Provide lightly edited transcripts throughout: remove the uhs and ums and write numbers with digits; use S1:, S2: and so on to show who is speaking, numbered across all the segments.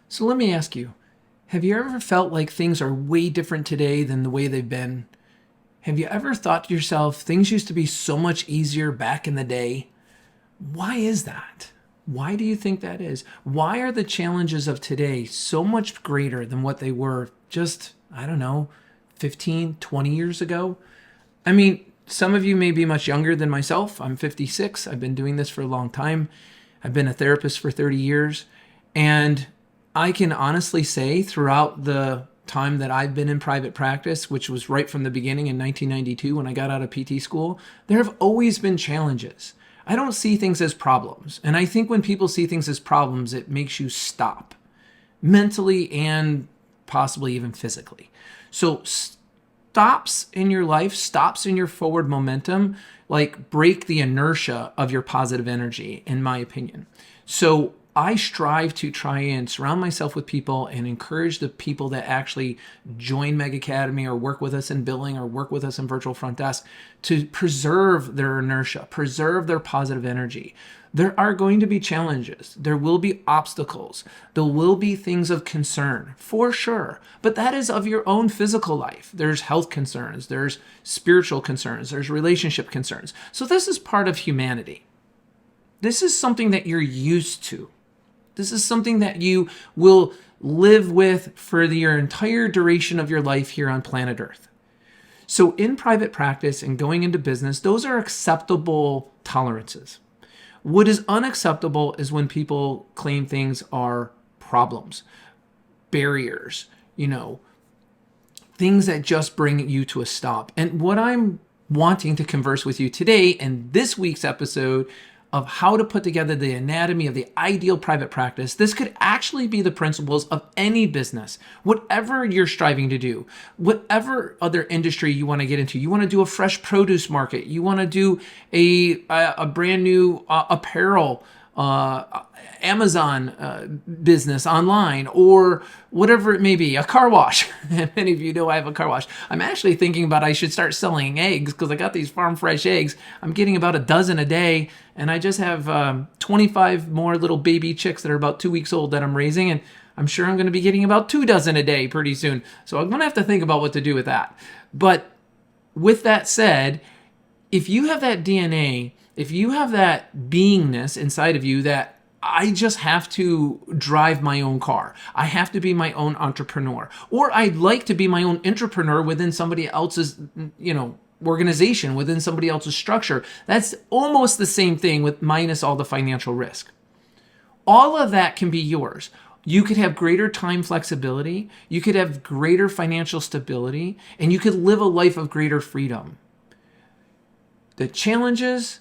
S1: So let me ask you, have you ever felt like things are way different today than the way they've been? Have you ever thought to yourself, things used to be so much easier back in the day? Why is that? Why do you think that is? Why are the challenges of today so much greater than what they were just, I don't know, 15, 20 years ago? I mean, some of you may be much younger than myself. I'm 56. I've been doing this for a long time. I've been a therapist for 30 years. And I can honestly say throughout the time that I've been in private practice, which was right from the beginning in 1992 when I got out of PT school, there have always been challenges. I don't see things as problems. And I think when people see things as problems, it makes you stop mentally and possibly even physically. So stops in your life, stops in your forward momentum, like break the inertia of your positive energy, in my opinion. So I strive to try and surround myself with people and encourage the people that actually join Meg Academy or work with us in billing or work with us in virtual front desk to preserve their inertia, preserve their positive energy. There are going to be challenges. There will be obstacles. There will be things of concern, for sure. But that is of your own physical life. There's health concerns. There's spiritual concerns. There's relationship concerns. So this is part of humanity. This is something that you're used to. This is something that you will live with for your entire duration of your life here on planet Earth. So in private practice and going into business, those are acceptable tolerances. What is unacceptable is when people claim things are problems, barriers, things that just bring you to a stop. And what I'm wanting to converse with you today in this week's episode of how to put together the anatomy of the ideal private practice, this could actually be the principles of any business, whatever you're striving to do, whatever other industry you want to get into. You want to do a fresh produce market, you want to do a brand new apparel Amazon business online, or whatever it may be, a car wash. Many of you know I have a car wash. I'm actually thinking about I should start selling eggs because I got these farm fresh eggs. I'm getting about a dozen a day, and I just have 25 more little baby chicks that are about 2 weeks old that I'm raising, and I'm sure I'm going to be getting about 2 dozen a day pretty soon. So I'm going to have to think about what to do with that. But with that said, if you have that DNA, if you have that beingness inside of you that I just have to drive my own car, I have to be my own entrepreneur, or I'd like to be my own entrepreneur within somebody else's, organization, within somebody else's structure. That's almost the same thing with minus all the financial risk. All of that can be yours. You could have greater time flexibility, you could have greater financial stability, and you could live a life of greater freedom. The challenges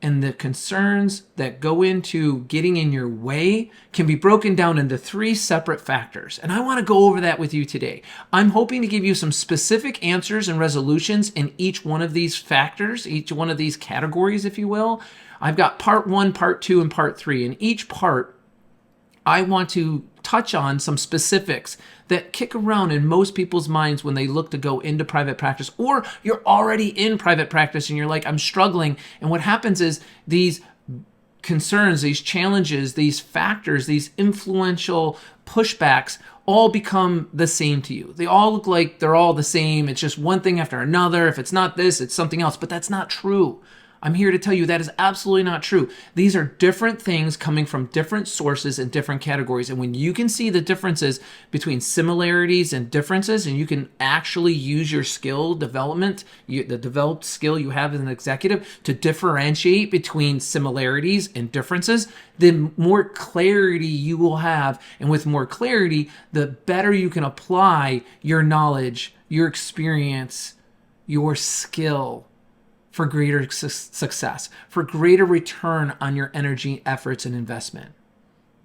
S1: and the concerns that go into getting in your way can be broken down into 3 separate factors. And I want to go over that with you today. I'm hoping to give you some specific answers and resolutions in each one of these factors, each one of these categories, if you will. I've got part 1, part 2, and part 3. In each part, I want to touch on some specifics that kick around in most people's minds when they look to go into private practice, or you're already in private practice and you're like, I'm struggling. And what happens is these concerns, these challenges, these factors, these influential pushbacks all become the same to you. They all look like they're all the same. It's just one thing after another. If it's not this, it's something else. But that's not true. I'm here to tell you that is absolutely not true. These are different things coming from different sources and different categories. And when you can see the differences between similarities and differences, and you can actually use your skill development, the developed skill you have as an executive to differentiate between similarities and differences, then more clarity you will have. And with more clarity, the better you can apply your knowledge, your experience, your skill for greater success, for greater return on your energy, efforts, and investment.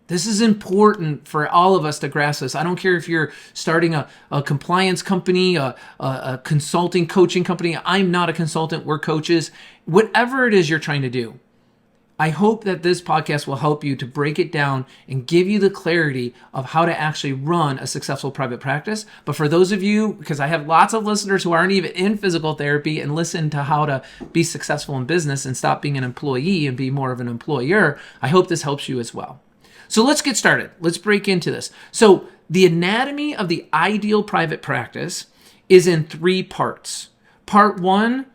S1: This is important for all of us to grasp this. I don't care if you're starting a compliance company, a consulting, coaching company. I'm not a consultant. We're coaches. Whatever it is you're trying to do, I hope that this podcast will help you to break it down and give you the clarity of how to actually run a successful private practice. But for those of you, because I have lots of listeners who aren't even in physical therapy and listen to how to be successful in business and stop being an employee and be more of an employer, I hope this helps you as well. So let's get started. Let's break into this. So the anatomy of the ideal private practice is in 3 parts. Part 1,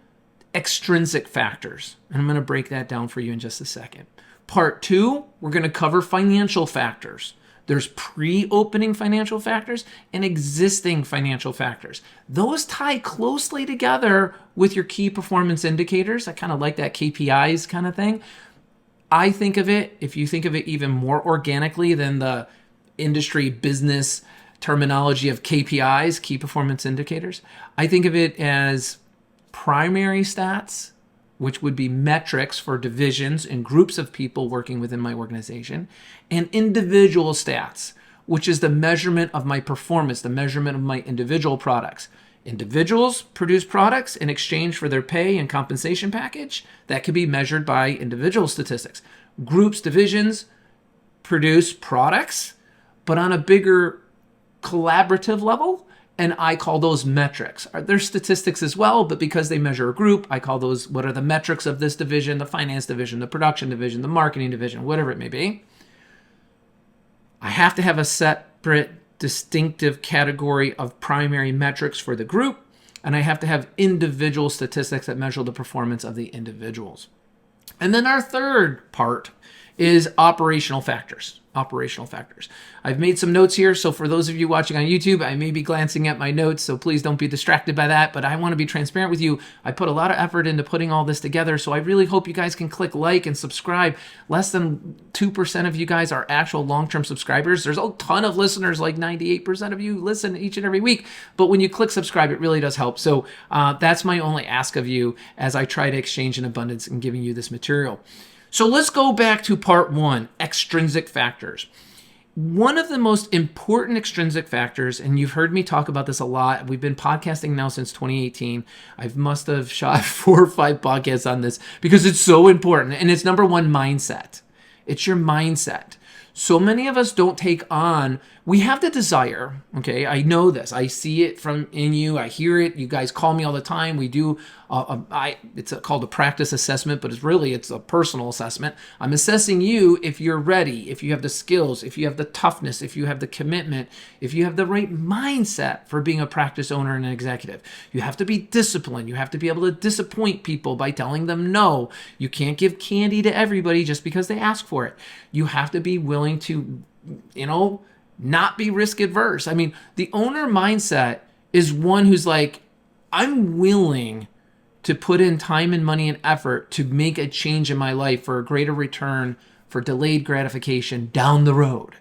S1: extrinsic factors. And I'm going to break that down for you in just a second. Part 2, we're going to cover financial factors. There's pre-opening financial factors and existing financial factors. Those tie closely together with your key performance indicators. I kind of like that KPIs kind of thing. I think of it, if you think of it even more organically than the industry business terminology of KPIs, key performance indicators, I think of it as primary stats, which would be metrics for divisions and groups of people working within my organization, and individual stats, which is the measurement of my performance, the measurement of my individual products. Individuals produce products in exchange for their pay and compensation package. That could be measured by individual statistics. Groups, divisions produce products, but on a bigger collaborative level, and I call those metrics. There's statistics as well, but because they measure a group, I call those, what are the metrics of this division, the finance division, the production division, the marketing division, whatever it may be. I have to have a separate, distinctive category of primary metrics for the group, and I have to have individual statistics that measure the performance of the individuals. And then our third part is operational factors. Operational factors. I've made some notes here, so for those of you watching on YouTube, I may be glancing at my notes, so please don't be distracted by that, but I want to be transparent with you. I put a lot of effort into putting all this together, so I really hope you guys can click like and subscribe. Less than 2% of you guys are actual long-term subscribers. There's a ton of listeners, like 98% of you listen each and every week, but when you click subscribe, it really does help. So that's my only ask of you as I try to exchange in abundance in giving you this material. So let's go back to part 1, extrinsic factors. One of the most important extrinsic factors, and you've heard me talk about this a lot. We've been podcasting now since 2018. I must have shot 4 or 5 podcasts on this because it's so important. And it's number 1, mindset. It's your mindset. So many of us don't take on, we have the desire, okay? I know this. I see it in you. I hear it. You guys call me all the time. We do, it's called a practice assessment, but it's a personal assessment. I'm assessing you if you're ready, if you have the skills, if you have the toughness, if you have the commitment, if you have the right mindset for being a practice owner and an executive. You have to be disciplined. You have to be able to disappoint people by telling them no. You can't give candy to everybody just because they ask for it. You have to be willing to, not be risk adverse. I mean, the owner mindset is one who's like, I'm willing to put in time and money and effort to make a change in my life for a greater return, for delayed gratification down the road.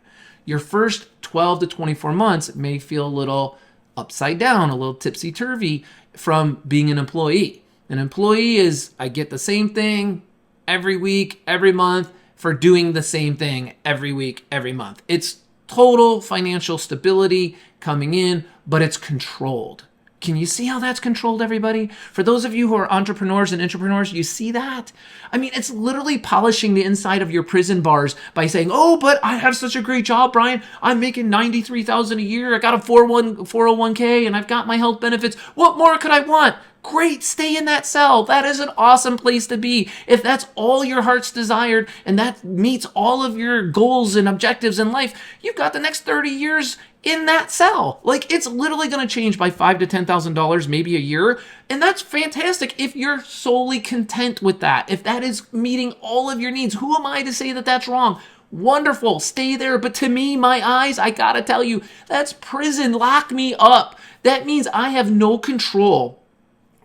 S1: Your first 12 to 24 months may feel a little upside down, a little tipsy-turvy from being an employee. An employee is, I get the same thing every week, every month for doing the same thing every week, every month. It's total financial stability coming in, but it's controlled. Can you see how that's controlled, everybody? For those of you who are entrepreneurs and intrapreneurs, you see that? I mean, it's literally polishing the inside of your prison bars by saying, oh, but I have such a great job, Brian. I'm making $93,000 a year. I got a 401k and I've got my health benefits. What more could I want? Great, stay in that cell. That is an awesome place to be. If that's all your heart's desired and that meets all of your goals and objectives in life, you've got the next 30 years in that cell. Like, it's literally going to change by $5,000 to $10,000 maybe a year. And that's fantastic if you're solely content with that. If that is meeting all of your needs, who am I to say that that's wrong? Wonderful, stay there. But to me, my eyes, I gotta tell you, that's prison. Lock me up. That means I have no control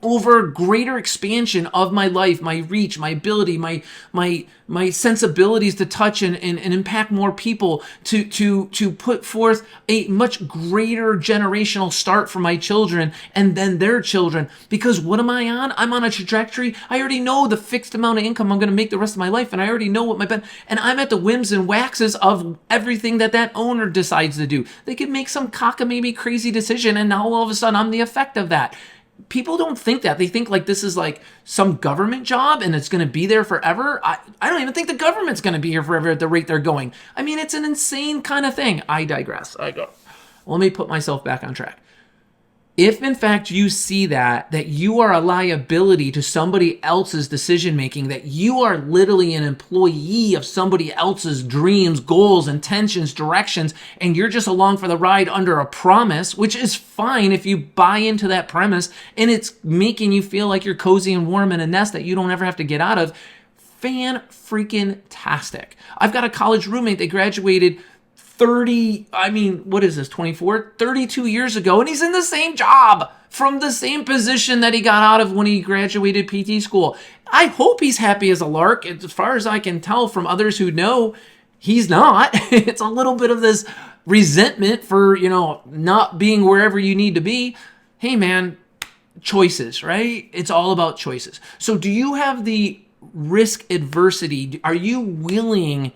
S1: over greater expansion of my life, my reach, my ability, my sensibilities to touch and impact more people, to put forth a much greater generational start for my children and then their children. Because what am I on? I'm on a trajectory. I already know the fixed amount of income I'm going to make the rest of my life, and I already know what and I'm at the whims and waxes of everything that owner decides to do. They could make some cockamamie crazy decision, and now all of a sudden I'm the effect of that. People don't think that. They think like this is like some government job and it's going to be there forever. I don't even think the government's going to be here forever at the rate they're going. I mean, it's an insane kind of thing. I digress. Let me put myself back on track. If in fact you see that you are a liability to somebody else's decision making, that you are literally an employee of somebody else's dreams, goals, intentions, directions, and you're just along for the ride under a promise, which is fine if you buy into that premise and it's making you feel like you're cozy and warm in a nest that you don't ever have to get out of, fan-freaking-tastic. I've got a college roommate that graduated 32 years ago, and he's in the same job from the same position that he got out of when he graduated PT school. I hope he's happy as a lark. As far as I can tell from others who know, he's not. It's a little bit of this resentment for, not being wherever you need to be. Hey man, choices, right? It's all about choices. So do you have the risk adversity? Are you willing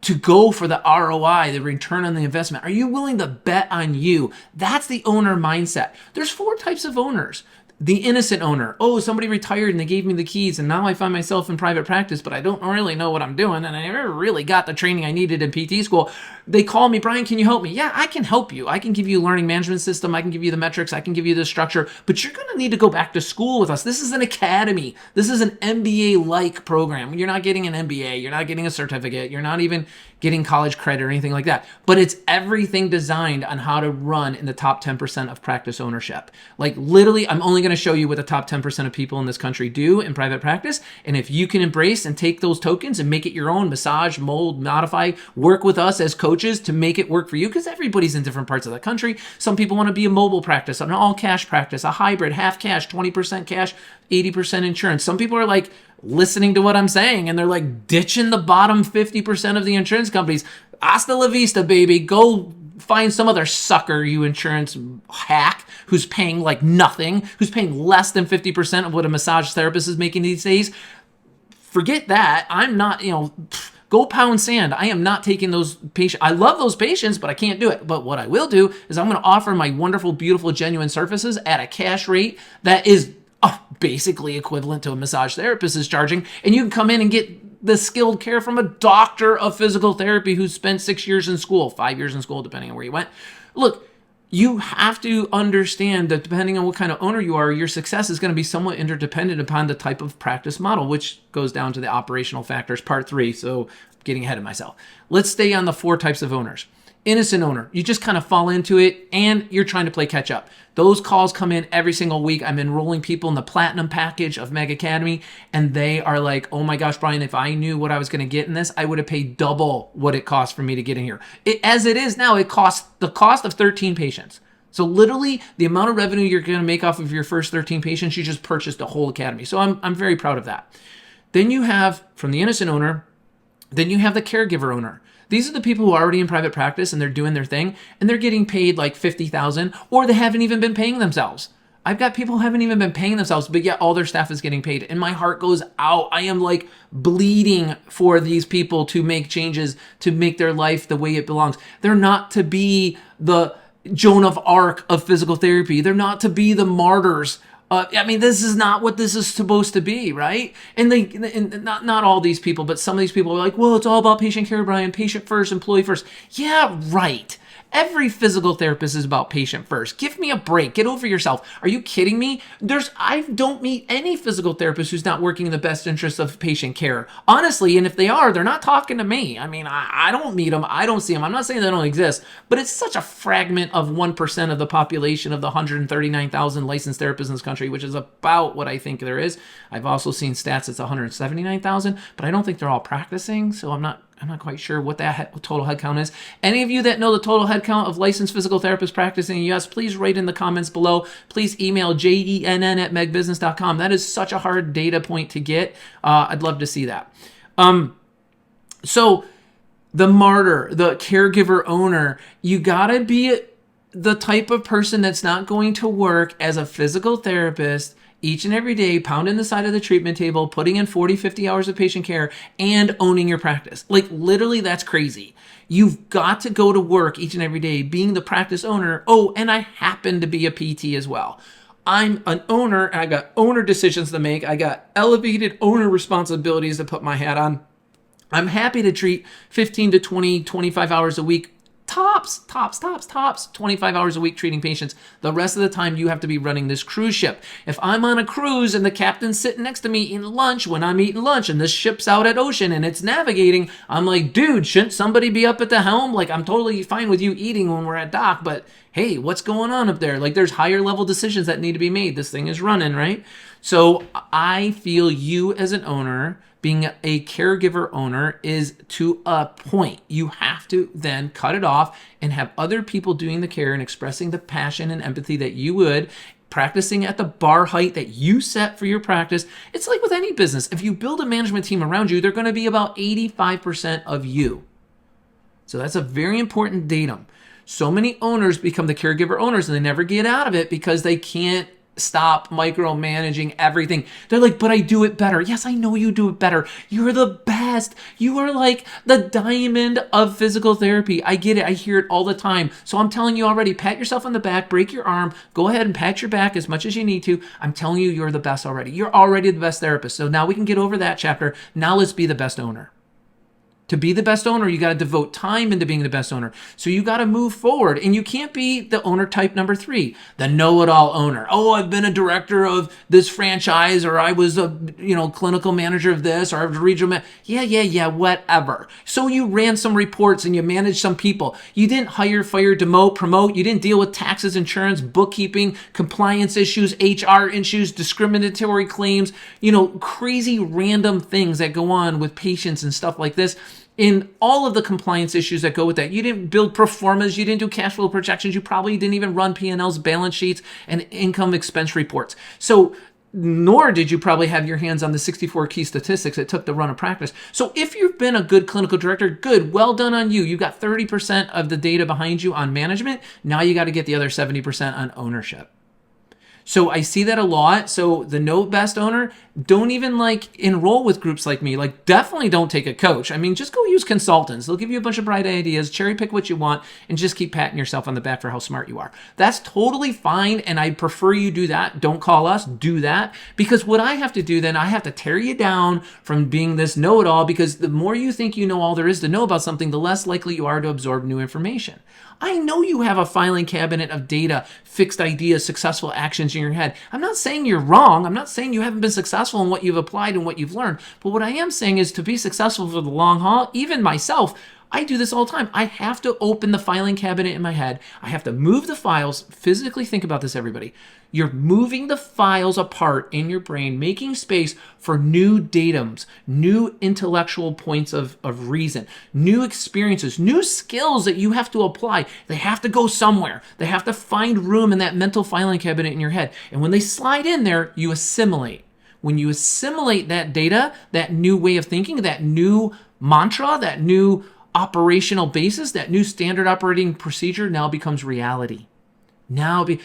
S1: to go for the ROI, the return on the investment? Are you willing to bet on you? That's the owner mindset. There's 4 types of owners. The innocent owner. Oh, somebody retired and they gave me the keys and now I find myself in private practice, but I don't really know what I'm doing and I never really got the training I needed in PT school. They call me, Brian, can you help me? Yeah, I can help you. I can give you a learning management system. I can give you the metrics. I can give you the structure, but you're going to need to go back to school with us. This is an academy. This is an MBA-like program. You're not getting an MBA. You're not getting a certificate. You're not even getting college credit or anything like that. But it's everything designed on how to run in the top 10% of practice ownership. Like literally, I'm only going to show you what the top 10% of people in this country do in private practice. And if you can embrace and take those tokens and make it your own, massage, mold, modify, work with us as coaches to make it work for you, because everybody's in different parts of the country. Some people want to be a mobile practice, an all cash practice, a hybrid, half cash, 20% cash, 80% insurance. Some people are like listening to what I'm saying and they're like ditching the bottom 50% of the insurance companies. Hasta la vista, baby. Go find some other sucker, you insurance hack, who's paying like nothing, who's paying less than 50% of what a massage therapist is making these days. Forget that. I'm not, go pound sand. I am not taking those patients. I love those patients, but I can't do it. But what I will do is I'm going to offer my wonderful, beautiful, genuine services at a cash rate that is basically equivalent to a massage therapist is charging. And you can come in and get the skilled care from a doctor of physical therapy who spent 6 years in school, 5 years in school, depending on where you went. Look, you have to understand that depending on what kind of owner you are, your success is going to be somewhat interdependent upon the type of practice model, which goes down to the operational factors, part 3. So getting ahead of myself. Let's stay on the 4 types of owners. Innocent owner, you just kind of fall into it and you're trying to play catch up. Those calls come in every single week. I'm enrolling people in the platinum package of Meg Academy and they are like, oh my gosh, Brian, if I knew what I was going to get in this, I would have paid double what it cost for me to get in here. As it is now, it costs the cost of 13 patients. So literally the amount of revenue you're going to make off of your first 13 patients, you just purchased a whole academy. So I'm very proud of that. Then you have, from the innocent owner, then you have the caregiver owner. These are the people who are already in private practice and they're doing their thing and they're getting paid like $50,000 or they haven't even been paying themselves. I've got people who haven't even been paying themselves, but yet all their staff is getting paid. And my heart goes out. I am like bleeding for these people to make changes, to make their life the way it belongs. They're not to be the Joan of Arc of physical therapy. They're not to be the martyrs. This is not what this is supposed to be, right? And not all these people, but some of these people are like, well, it's all about patient care, Brian. Patient first, employee first. Yeah, right. Every physical therapist is about patient first. Give me a break. Get over yourself. Are you kidding me? I don't meet any physical therapist who's not working in the best interest of patient care. Honestly, and if they are, they're not talking to me. I don't meet them. I don't see them. I'm not saying they don't exist, but it's such a fragment of 1% of the population of the 139,000 licensed therapists in this country, which is about what I think there is. I've also seen stats that's 179,000, but I don't think they're all practicing, so I'm not quite sure what that total headcount is. Any of you that know the total headcount of licensed physical therapists practicing in the U.S., please write in the comments below. Please email jenn@megbusiness.com. That is such a hard data point to get. I'd love to see that. So the martyr, the caregiver owner, you got to be the type of person that's not going to work as a physical therapist each and every day, pounding the side of the treatment table, putting in 40, 50 hours of patient care, and owning your practice. Like, literally, that's crazy. You've got to go to work each and every day being the practice owner. Oh, and I happen to be a PT as well. I'm an owner, and I got owner decisions to make. I got elevated owner responsibilities to put my hat on. I'm happy to treat 15 to 20, 25 hours a week Tops, 25 hours a week treating patients. The rest of the time, you have to be running this cruise ship. If I'm on a cruise and the captain's sitting next to me eating lunch when I'm eating lunch and this ship's out at ocean and it's navigating, I'm like, dude, shouldn't somebody be up at the helm? Like, I'm totally fine with you eating when we're at dock, but hey, what's going on up there? Like, there's higher level decisions that need to be made. This thing is running, right? So I feel you as an owner, being a caregiver owner, is to a point. You have to then cut it off and have other people doing the care and expressing the passion and empathy that you would, practicing at the bar height that you set for your practice. It's like with any business. If you build a management team around you, they're going to be about 85% of you. So that's a very important datum. So many owners become the caregiver owners and they never get out of it because they can't stop micromanaging everything. They're like, but I do it better. Yes, I know you do it better. You're the best. You are like the diamond of physical therapy. I get it. I hear it all the time. So I'm telling you already, pat yourself on the back, break your arm, go ahead and pat your back as much as you need to. I'm telling you, you're the best already. You're already the best therapist. So now we can get over that chapter. Now let's be the best owner. To be the best owner, you got to devote time into being the best owner. So you got to move forward, and you can't be the owner type number 3, the know-it-all owner. Oh, I've been a director of this franchise, or I was a clinical manager of this, or I was a regional yeah, whatever. So you ran some reports and you managed some people. You didn't hire, fire, demote, promote. You didn't deal with taxes, insurance, bookkeeping, compliance issues, HR issues, discriminatory claims, crazy random things that go on with patients and stuff like this. In all of the compliance issues that go with that. You didn't build pro formas, you didn't do cash flow projections, you probably didn't even run P&Ls, balance sheets, and income expense reports. So nor did you probably have your hands on the 64 key statistics it took to run a practice. So if you've been a good clinical director, good, well done on you. You got 30% of the data behind you on management. Now you got to get the other 70% on ownership. So I see that a lot. So the no best owner, don't even enroll with groups like me. Definitely don't take a coach. I mean, just go use consultants. They'll give you a bunch of bright ideas, cherry pick what you want, and just keep patting yourself on the back for how smart you are. That's totally fine. And I prefer you do that. Don't call us, do that. Because what I have to do then, I have to tear you down from being this know-it-all, because the more you think you know all there is to know about something, the less likely you are to absorb new information. I know you have a filing cabinet of data, fixed ideas, successful actions in your head. I'm not saying you're wrong. I'm not saying you haven't been successful in what you've applied and what you've learned. But what I am saying is, to be successful for the long haul, even myself, I do this all the time. I have to open the filing cabinet in my head. I have to move the files. Physically think about this, everybody. You're moving the files apart in your brain, making space for new datums, new intellectual points of reason, new experiences, new skills that you have to apply. They have to go somewhere. They have to find room in that mental filing cabinet in your head. And when they slide in there, you assimilate. When you assimilate that data, that new way of thinking, that new mantra, that new operational basis, that new standard operating procedure now becomes reality. Brian,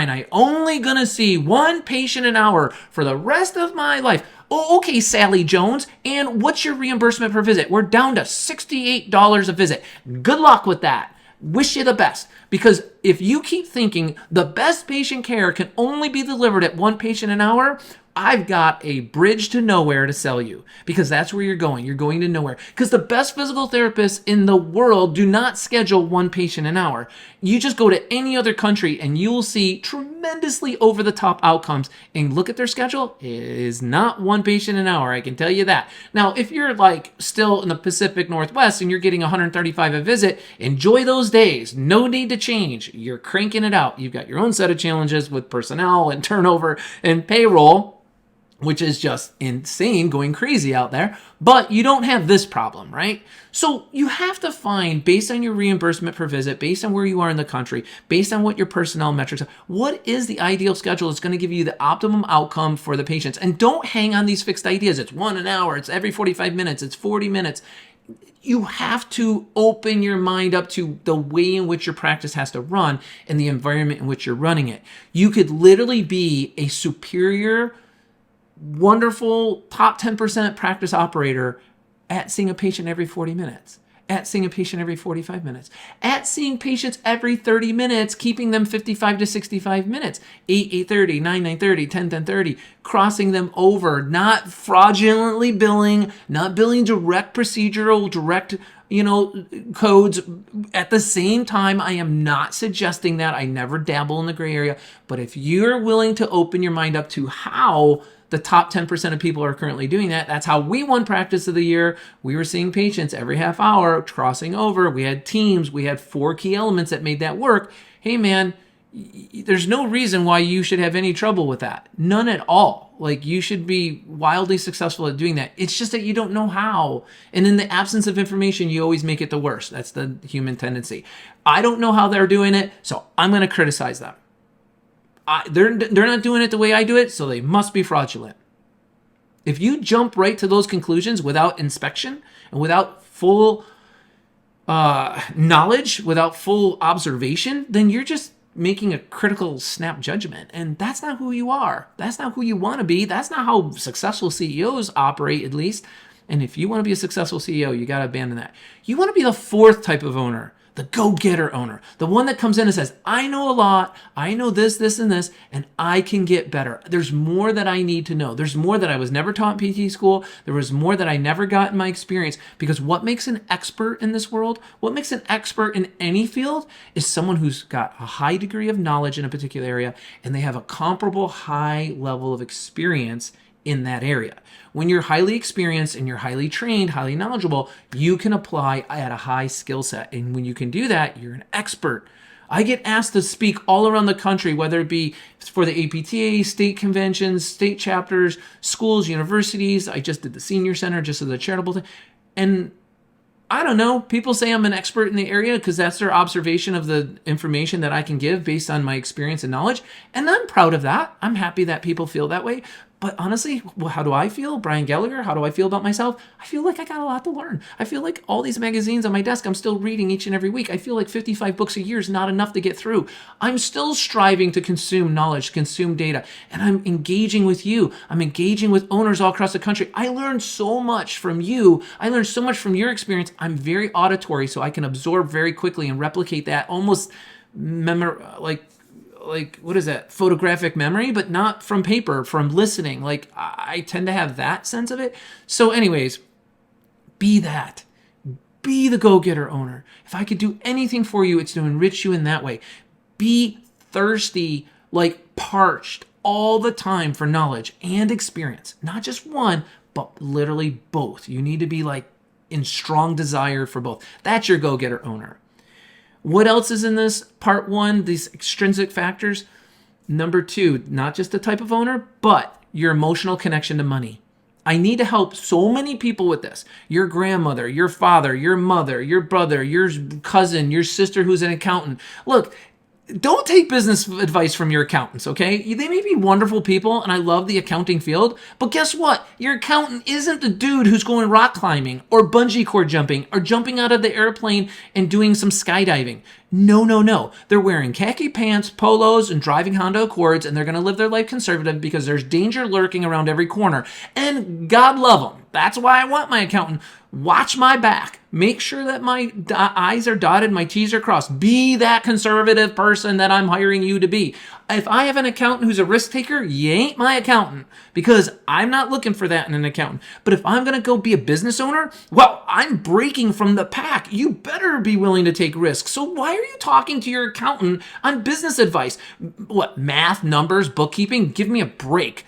S1: I only gonna see one patient an hour for the rest of my life. Oh, okay, Sally Jones. And what's your reimbursement per visit? We're down to $68 a visit. Good luck with that. Wish you the best. Because if you keep thinking the best patient care can only be delivered at one patient an hour, I've got a bridge to nowhere to sell you, because that's where you're going. You're going to nowhere. Because the best physical therapists in the world do not schedule one patient an hour. You just go to any other country and you'll see tremendously over-the-top outcomes. And look at their schedule. It is not one patient an hour. I can tell you that. Now, if you're still in the Pacific Northwest and you're getting 135 a visit, enjoy those days. No need to change. You're cranking it out. You've got your own set of challenges with personnel and turnover and payroll, which is just insane, going crazy out there. But you don't have this problem, right? So you have to find, based on your reimbursement per visit, based on where you are in the country, based on what your personnel metrics are, what is the ideal schedule that's going to give you the optimum outcome for the patients? And don't hang on these fixed ideas. It's 1 an hour, it's every 45 minutes, it's 40 minutes. You have to open your mind up to the way in which your practice has to run and the environment in which you're running it. You could literally be a superior, wonderful top 10% practice operator at seeing a patient every 40 minutes. at seeing a patient every 45 minutes, at seeing patients every 30 minutes, keeping them 55 to 65 minutes, 8:30, 9:30, 10:30, crossing them over, not fraudulently billing, not billing direct procedural, direct, codes. At the same time, I am not suggesting that. I never dabble in the gray area. But if you're willing to open your mind up to how the top 10% of people are currently doing that, that's how we won practice of the year. We were seeing patients every half hour, crossing over. We had teams. We had 4 key elements that made that work. Hey, man, there's no reason why you should have any trouble with that. None at all. Like, you should be wildly successful at doing that. It's just that you don't know how. And in the absence of information, you always make it the worst. That's the human tendency. I don't know how they're doing it, so I'm going to criticize them. They're not doing it the way I do it, so they must be fraudulent. If you jump right to those conclusions without inspection and without full knowledge, without full observation, then you're just making a critical snap judgment. And that's not who you are. That's not who you want to be. That's not how successful CEOs operate, at least. And if you want to be a successful CEO, you got to abandon that. You want to be the 4th type of owner, the go-getter owner, the one that comes in and says, I know a lot, I know this, this, and this, and I can get better. There's more that I need to know. There's more that I was never taught in PT school. There was more that I never got in my experience. Because what makes an expert in this world, what makes an expert in any field, is someone who's got a high degree of knowledge in a particular area, and they have a comparable high level of experience in that area. When you're highly experienced and you're highly trained, highly knowledgeable, you can apply at a high skill set. And when you can do that, you're an expert. I get asked to speak all around the country, whether it be for the APTA, state conventions, state chapters, schools, universities. I just did the senior center just as a charitable thing. And I don't know, people say I'm an expert in the area because that's their observation of the information that I can give based on my experience and knowledge. And I'm proud of that. I'm happy that people feel that way. But honestly, how do I feel? Brian Gallagher, how do I feel about myself? I feel like I got a lot to learn. I feel like all these magazines on my desk, I'm still reading each and every week. I feel like 55 books a year is not enough to get through. I'm still striving to consume knowledge, consume data, and I'm engaging with you. I'm engaging with owners all across the country. I learned so much from you. I learned so much from your experience. I'm very auditory, so I can absorb very quickly and replicate that almost like what is that, photographic memory, but not from paper, from listening. Like, I tend to have that sense of it. So anyways, be that. Be the go-getter owner. If I could do anything for you, it's to enrich you in that way. Be thirsty, like parched all the time for knowledge and experience. Not just one, but literally both. You need to be like in strong desire for both. That's your go-getter owner. What else is in this part 1, these extrinsic factors? Number 2, not just the type of owner, but your emotional connection to money. I need to help so many people with this. Your grandmother, your father, your mother, your brother, your cousin, your sister who's an accountant. Look, don't take business advice from your accountants, okay? They may be wonderful people, and I love the accounting field, but guess what? Your accountant isn't the dude who's going rock climbing or bungee cord jumping or jumping out of the airplane and doing some skydiving. No. They're wearing khaki pants, polos, and driving Honda Accords, and they're going to live their life conservative because there's danger lurking around every corner. And God love them. That's why I want my accountant. Watch my back. Make sure that my I's are dotted, my T's are crossed. Be that conservative person that I'm hiring you to be. If I have an accountant who's a risk taker, you ain't my accountant, because I'm not looking for that in an accountant. But if I'm going to go be a business owner, well, I'm breaking from the pack. You better be willing to take risks. So why are you talking to your accountant on business advice? What, math, numbers, bookkeeping? Give me a break.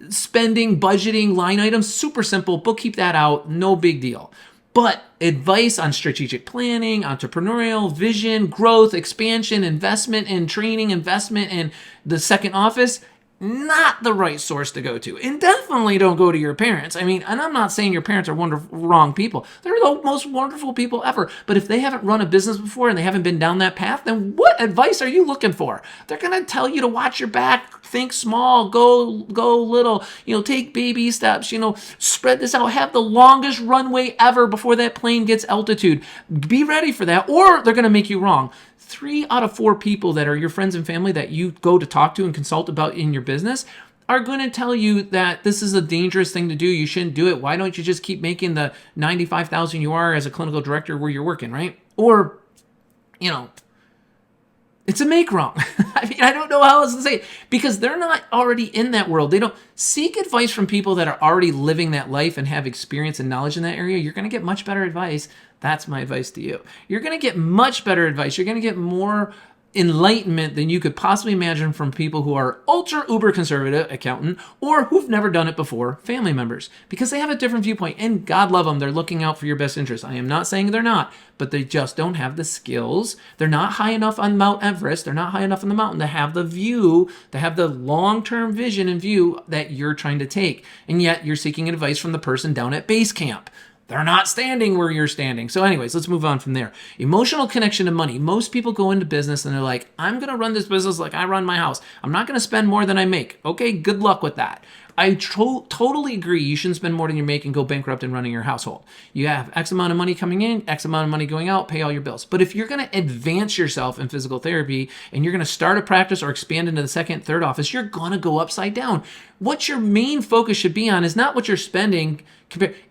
S1: Spending, budgeting, line items, super simple. Bookkeep that out. No big deal. But advice on strategic planning, entrepreneurial vision, growth, expansion, investment in training, investment in the second office, not the right source to go to. And definitely don't go to your parents. I mean, and I'm not saying your parents are wrong people. They're the most wonderful people ever. But if they haven't run a business before and they haven't been down that path, then what advice are you looking for? They're going to tell you to watch your back, think small, go little, take baby steps, spread this out, have the longest runway ever before that plane gets altitude. Be ready for that, or they're going to make you wrong. 3 out of 4 people that are your friends and family that you go to talk to and consult about in your business, are going to tell you that this is a dangerous thing to do. You shouldn't do it. Why don't you just keep making the 95,000 you are as a clinical director where you're working, right? Or, you know, it's a make wrong. I mean, I don't know how else to say it because they're not already in that world. They don't seek advice from people that are already living that life and have experience and knowledge in that area. You're going to get much better advice. That's my advice to you. You're going to get much better advice. You're going to get more enlightenment than you could possibly imagine from people who are ultra uber conservative accountant or who've never done it before, family members, because they have a different viewpoint and God love them. They're looking out for your best interest. I am not saying they're not, but they just don't have the skills. They're not high enough on Mount Everest. They're not high enough on the mountain to have the view, to have the long-term vision and view that you're trying to take. And yet you're seeking advice from the person down at base camp. They're not standing where you're standing. So anyways, let's move on from there. Emotional connection to money. Most people go into business and they're like, I'm going to run this business like I run my house. I'm not going to spend more than I make. Okay, good luck with that. I totally agree. You shouldn't spend more than you make and go bankrupt in running your household. You have X amount of money coming in, X amount of money going out, pay all your bills. But if you're going to advance yourself in physical therapy and you're going to start a practice or expand into the second, third office, you're going to go upside down. What your main focus should be on is not what you're spending,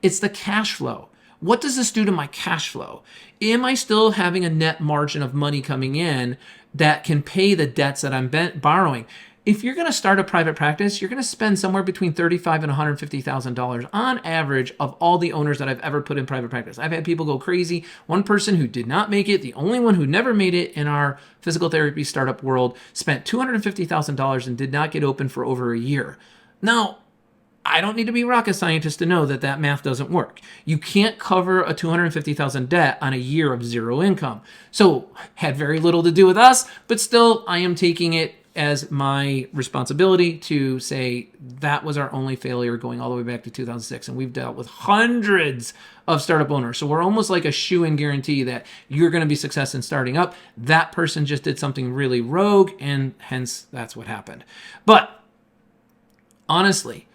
S1: it's the cash flow. What does this do to my cash flow? Am I still having a net margin of money coming in that can pay the debts that I'm borrowing? If you're going to start a private practice, you're going to spend somewhere between $35,000 and $150,000 on average of all the owners that I've ever put in private practice. I've had people go crazy. One person who did not make it, the only one who never made it in our physical therapy startup world, spent $250,000 and did not get open for over a year. Now, I don't need to be a rocket scientist to know that that math doesn't work. You can't cover a $250,000 debt on a year of zero income. So, had very little to do with us, but still, I am taking it as my responsibility to say that was our only failure going all the way back to 2006. And we've dealt with hundreds of startup owners. So we're almost like a shoe-in guarantee that you're going to be success in starting up. That person just did something really rogue, and hence that's what happened. But honestly,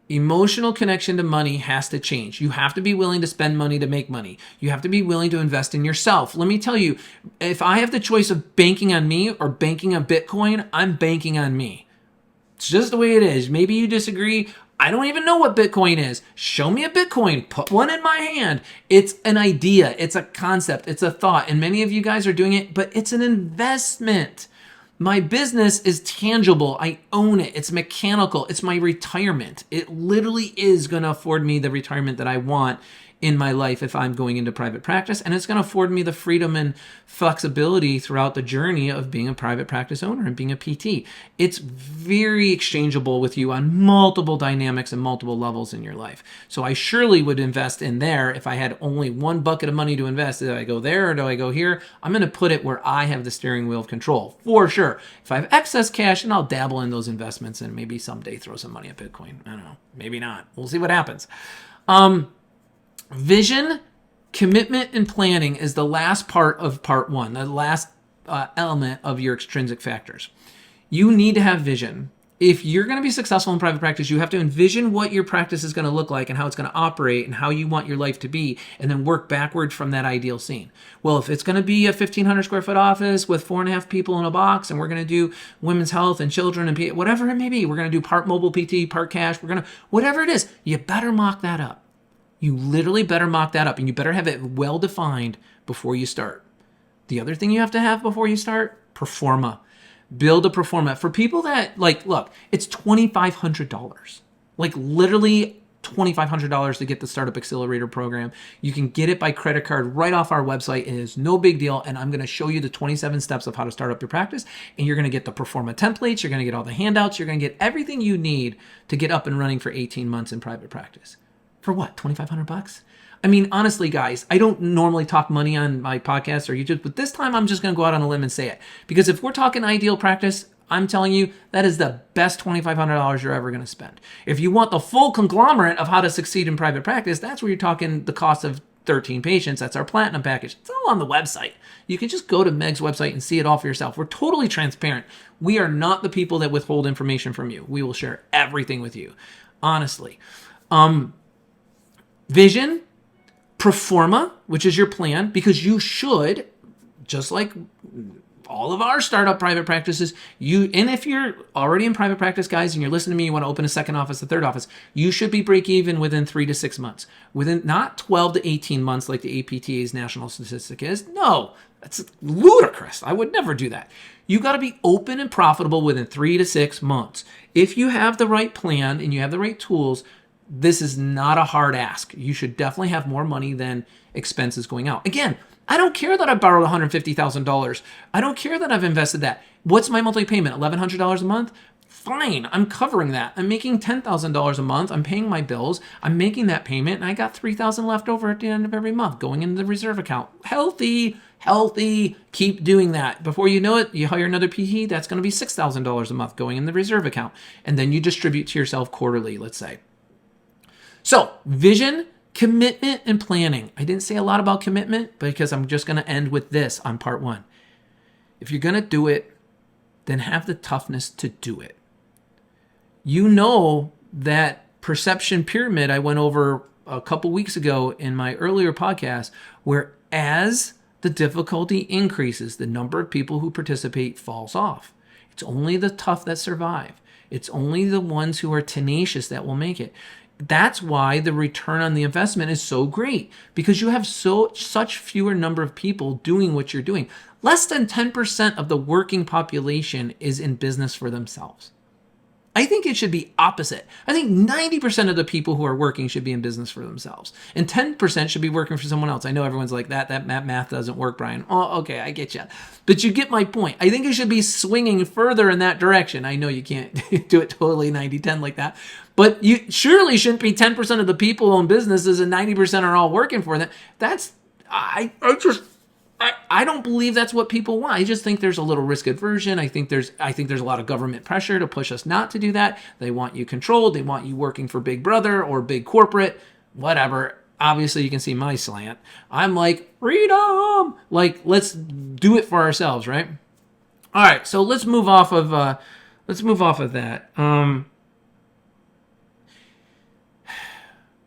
S1: emotional connection to money has to change. You have to be willing to spend money to make money. You have to be willing to invest in yourself. Let me tell you, if I have the choice of banking on me or banking on Bitcoin, I'm banking on me. It's just the way it is. Maybe you disagree. I don't even know what Bitcoin is. Show me a Bitcoin. Put one in my hand. It's an idea. It's a concept. It's a thought. And many of you guys are doing it, but it's an investment. My business is tangible. I own it. It's mechanical. It's my retirement. It literally is going to afford me the retirement that I want in my life if I'm going into private practice. And it's going to afford me the freedom and flexibility throughout the journey of being a private practice owner and being a PT. It's very exchangeable with you on multiple dynamics and multiple levels in your life. So I surely would invest in there if I had only one bucket of money to invest. Do I go there or do I go here? I'm going to put it where I have the steering wheel of control for sure. If I have excess cash, and I'll dabble in those investments and maybe someday throw some money at Bitcoin. I don't know. Maybe not. We'll see what happens. Vision, commitment, and planning is the last part of part one, the last element of your extrinsic factors. You need to have vision. If you're going to be successful in private practice, you have to envision what your practice is going to look like and how it's going to operate and how you want your life to be, and then work backward from that ideal scene. Well, if it's going to be a 1,500 square foot office with 4.5 people in a box, and we're going to do women's health and children and whatever it may be, we're going to do part mobile PT, part cash, whatever it is, you better mock that up. You literally better mock that up, and you better have it well defined before you start. The other thing you have to have before you start, performa. Build a performa. For people that, look, it's $2,500. Literally $2,500 to get the Startup Accelerator program. You can get it by credit card right off our website. It is no big deal, and I'm going to show you the 27 steps of how to start up your practice, and you're going to get the performa templates, you're going to get all the handouts, you're going to get everything you need to get up and running for 18 months in private practice. For what? $2,500? I mean, honestly, guys, I don't normally talk money on my podcast or YouTube, but this time I'm just going to go out on a limb and say it. Because if we're talking ideal practice, I'm telling you, that is the best $2,500 you're ever going to spend. If you want the full conglomerate of how to succeed in private practice, that's where you're talking the cost of 13 patients. That's our platinum package. It's all on the website. You can just go to Meg's website and see it all for yourself. We're totally transparent. We are not the people that withhold information from you. We will share everything with you, honestly. Vision, performa, which is your plan, because you should, just like all of our startup private practices, and if you're already in private practice, guys, and you're listening to me, you want to open a second office, a third office, you should be break even within 3 to 6 months. Within not 12 to 18 months like the APTA's national statistic is. No, that's ludicrous. I would never do that. You got to be open and profitable within 3 to 6 months. If you have the right plan and you have the right tools, this is not a hard ask. You should definitely have more money than expenses going out. Again, I don't care that I borrowed $150,000. I don't care that I've invested that. What's my monthly payment? $1,100 a month? Fine, I'm covering that. I'm making $10,000 a month. I'm paying my bills. I'm making that payment, and I got $3,000 left over at the end of every month going into the reserve account. Healthy. Keep doing that. Before you know it, you hire another PT, that's going to be $6,000 a month going in the reserve account. And then you distribute to yourself quarterly, let's say. So, vision, commitment, and planning. I didn't say a lot about commitment because I'm just going to end with this on part 1. If you're going to do it, then have the toughness to do it. You know that perception pyramid I went over a couple weeks ago in my earlier podcast, where as the difficulty increases, the number of people who participate falls off. It's only the tough that survive. It's only the ones who are tenacious that will make it. That's why the return on the investment is so great, because you have such fewer number of people doing what you're doing. Less than 10% of the working population is in business for themselves. I think it should be opposite. I think 90% of the people who are working should be in business for themselves, and 10% should be working for someone else. I know everyone's like, that math doesn't work, Brian. Oh, okay, I get you. But you get my point. I think it should be swinging further in that direction. I know you can't do it totally 90-10 like that, but you surely shouldn't be 10% of the people who own businesses and 90% are all working for them. I don't believe that's what people want. I just think there's a little risk aversion. I think there's a lot of government pressure to push us not to do that. They want you controlled. They want you working for Big Brother or big corporate, whatever. Obviously, you can see my slant. I'm like, freedom. Like, let's do it for ourselves, right? All right, so let's move off of that.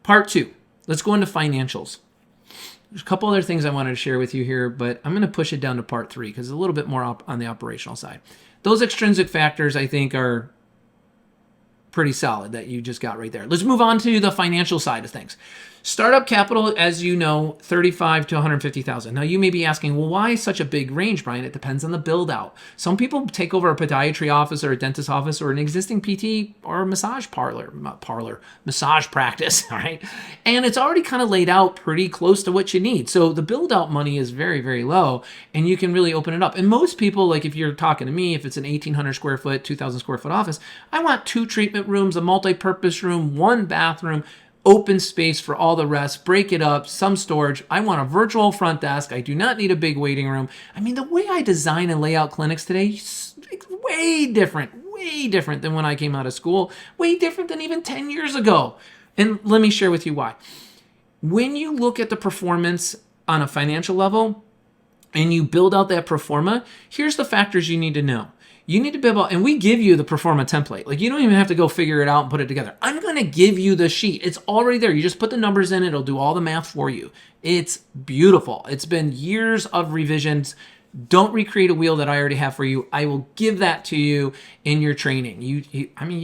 S1: Part 2. Let's go into financials. There's a couple other things I wanted to share with you here, but I'm going to push it down to part 3 because it's a little bit more on the operational side. Those extrinsic factors, I think, are pretty solid that you just got right there. Let's move on to the financial side of things. Startup capital, as you know, $35,000 to $150,000. Now, you may be asking, well, why such a big range, Brian? It depends on the build out. Some people take over a podiatry office or a dentist office or an existing PT or a massage massage practice, all right? And it's already kind of laid out pretty close to what you need. So the build out money is very, very low, and you can really open it up. And most people, like if you're talking to me, if it's an 1,800 square foot, 2,000 square foot office, I want 2 treatment rooms, a multi-purpose room, 1 bathroom, open space for all the rest, break it up, some storage. I want a virtual front desk. I do not need a big waiting room. I mean, the way I design and lay out clinics today is way different than when I came out of school, way different than even 10 years ago. And let me share with you why. When you look at the performance on a financial level and you build out that pro forma, here's the factors you need to know. You need to be able, and we give you the pro forma template. Like, you don't even have to go figure it out and put it together. I'm going to give you the sheet. It's already there. You just put the numbers in. It'll do all the math for you. It's beautiful. It's been years of revisions. Don't recreate a wheel that I already have for you. I will give that to you in your training. You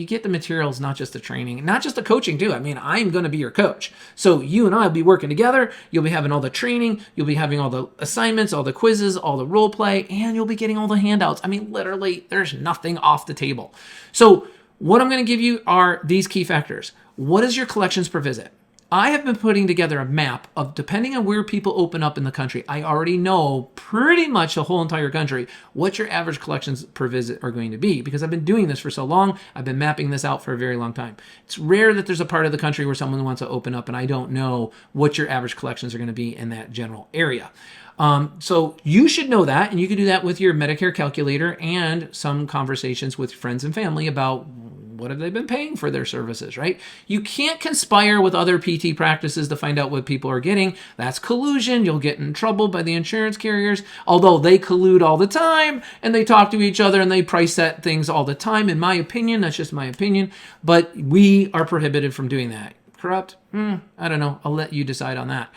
S1: get the materials, not just the training, not just the coaching too. I mean, I'm going to be your coach. So you and I will be working together. You'll be having all the training. You'll be having all the assignments, all the quizzes, all the role play, and you'll be getting all the handouts. I mean, literally, there's nothing off the table. So what I'm going to give you are these key factors. What is your collections per visit? I have been putting together a map of, depending on where people open up in the country, I already know pretty much the whole entire country what your average collections per visit are going to be, because I've been doing this for so long. I've been mapping this out for a very long time. It's rare that there's a part of the country where someone wants to open up and I don't know what your average collections are going to be in that general area. So you should know that, and you can do that with your Medicare calculator and some conversations with friends and family about what have they been paying for their services, right? You can't conspire with other PT practices to find out what people are getting. That's collusion. You'll get in trouble by the insurance carriers, although they collude all the time and they talk to each other and they price set things all the time. In my opinion, that's just my opinion, but we are prohibited from doing that. Corrupt? I don't know. I'll let you decide on that.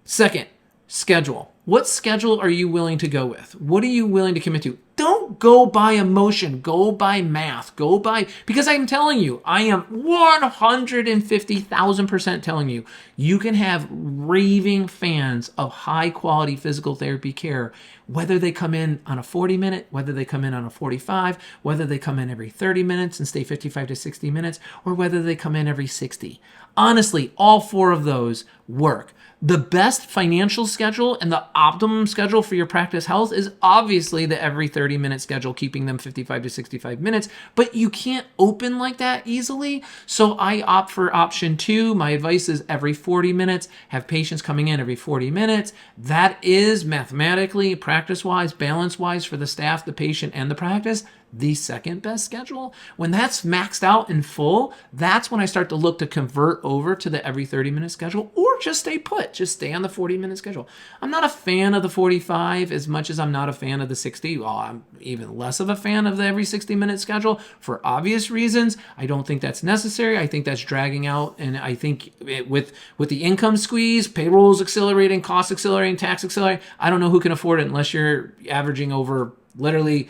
S1: Second, schedule. What schedule are you willing to go with? What are you willing to commit to? Don't go by emotion. Go by math. Because I'm telling you, I am 150,000% telling you, you can have raving fans of high quality physical therapy care, whether they come in on a 40-minute, whether they come in on a 45, whether they come in every 30 minutes and stay 55 to 60 minutes, or whether they come in every 60. Honestly, all four of those work. The best financial schedule and the optimum schedule for your practice health is obviously the every 30-minute schedule, keeping them 55 to 65 minutes, but you can't open like that easily. So I opt for option 2. My advice is every 40 minutes, have patients coming in every 40 minutes. That is mathematically, practice-wise, balance-wise for the staff, the patient, and the practice, the second best schedule. When that's maxed out in full, that's when I start to look to convert over to the every 30-minute schedule, or just stay put, just stay on the 40-minute schedule. I'm not a fan of the 45 as much as I'm not a fan of the 60. Well, I'm even less of a fan of the every 60-minute schedule for obvious reasons. I don't think that's necessary. I think that's dragging out, and I think with the income squeeze, payrolls accelerating, costs accelerating, tax accelerating, I don't know who can afford it unless you're averaging over literally.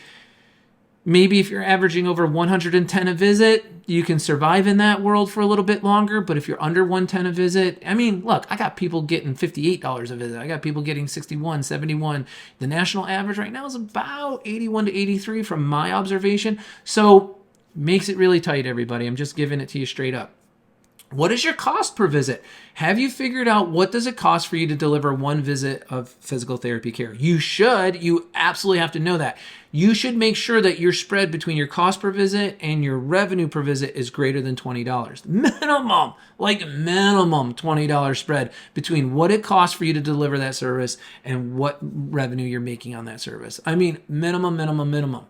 S1: Maybe if you're averaging over 110 a visit, you can survive in that world for a little bit longer. But if you're under 110 a visit, I mean, look, I got people getting $58 a visit. I got people getting 61, 71. The national average right now is about 81 to 83 from my observation. So makes it really tight, everybody. I'm just giving it to you straight up. What is your cost per visit? Have you figured out what does it cost for you to deliver one visit of physical therapy care? You absolutely have to know that. You should make sure that your spread between your cost per visit and your revenue per visit is greater than $20. Minimum $20 spread between what it costs for you to deliver that service and what revenue you're making on that service. I mean, minimum.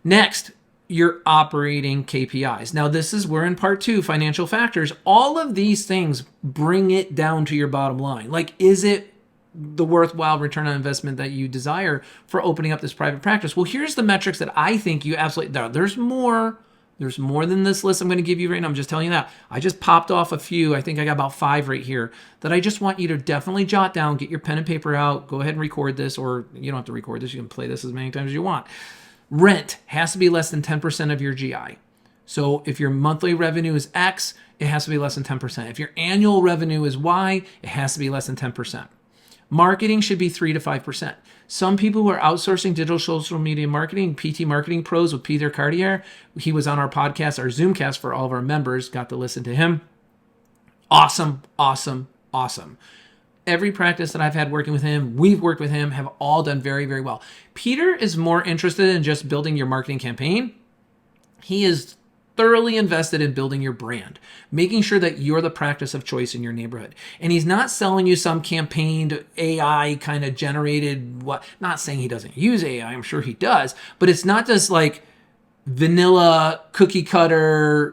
S1: Next, your operating KPIs. Now, we're in part 2, financial factors. All of these things bring it down to your bottom line. Like, is it the worthwhile return on investment that you desire for opening up this private practice? Well, here's the metrics that I think you absolutely, there's more than this list I'm going to give you right now. I'm just telling you that. I just popped off a few. I think I got about 5 right here that I just want you to definitely jot down, get your pen and paper out, go ahead and record this, or you don't have to record this. You can play this as many times as you want. Rent has to be less than 10% of your GI. So if your monthly revenue is X, it has to be less than 10%. If your annual revenue is Y, it has to be less than 10%. Marketing should be 3 to 5%. Some people who are outsourcing digital social media marketing, PT Marketing Pros with Peter Cartier, he was on our podcast, our Zoomcast for all of our members, got to listen to him. Awesome. Every practice that I've had working with him, we've worked with him, have all done very, very well. Peter is more interested in just building your marketing campaign. He is thoroughly invested in building your brand, making sure that you're the practice of choice in your neighborhood. And he's not selling you some campaigned AI kind of generated, not saying he doesn't use AI, I'm sure he does, but it's not just like vanilla cookie cutter,